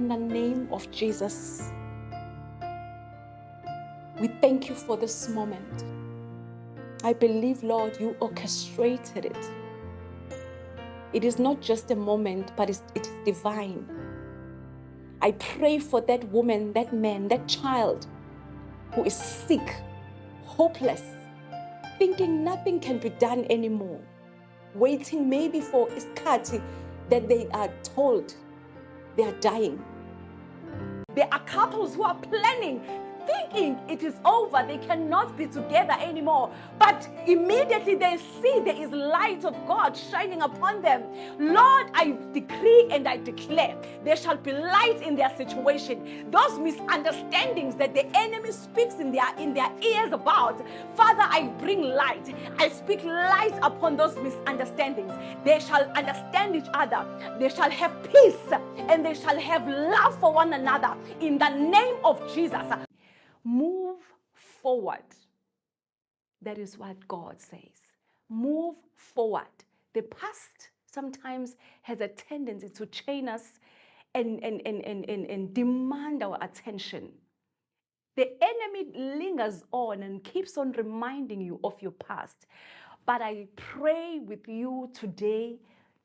the name of Jesus, we thank you for this moment. I believe, Lord, you orchestrated it. It is not just a moment, but it is divine. I pray for that woman, that man, that child who is sick, hopeless, thinking nothing can be done anymore, waiting maybe for iskati that they are told they are dying. There are couples who are planning, thinking it is over, they cannot be together anymore. But immediately they see there is light of God shining upon them. Lord, I decree and I declare there shall be light in their situation. Those misunderstandings that the enemy speaks in their ears about, Father, I bring light. I speak light upon those misunderstandings. They shall understand each other. They shall have peace and they shall have love for one another in the name of Jesus. Move forward. That is what God says. Move forward. The past sometimes has a tendency to chain us and demand our attention. The enemy lingers on and keeps on reminding you of your past. But I pray with you today,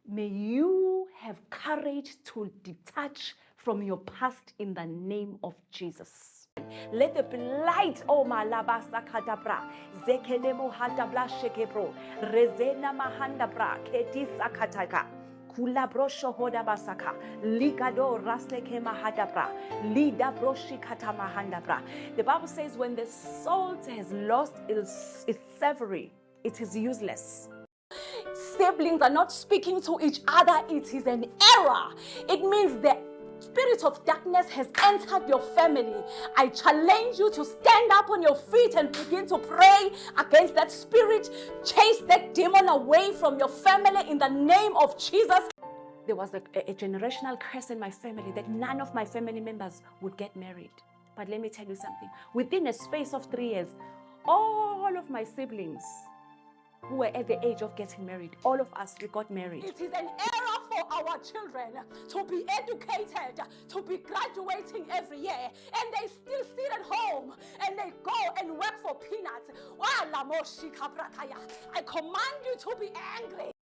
may you have courage to detach from your past in the name of Jesus. Let there be light, oh my labasa kadabra, zekelemo handabla shekebro, rezena mahandabra, kedisa kataka. Kula brosho hoda basaka, ligado rasleke mahadabra, lida broshi kata mahandabra. The Bible says when the salt has lost its savory, it is useless. Siblings are not speaking to each other, it is an error. It means the spirit of darkness has entered your family. I challenge you to stand up on your feet and begin to pray against that spirit. Chase that demon away from your family in the name of Jesus. There was a generational curse in my family that none of my family members would get married. But let me tell you something. Within a space of 3 years, all of my siblings who were at the age of getting married, all of us, we got married. It is an error for our children to be educated, to be graduating every year, and they still sit at home and they go and work for peanuts. I command you to be angry.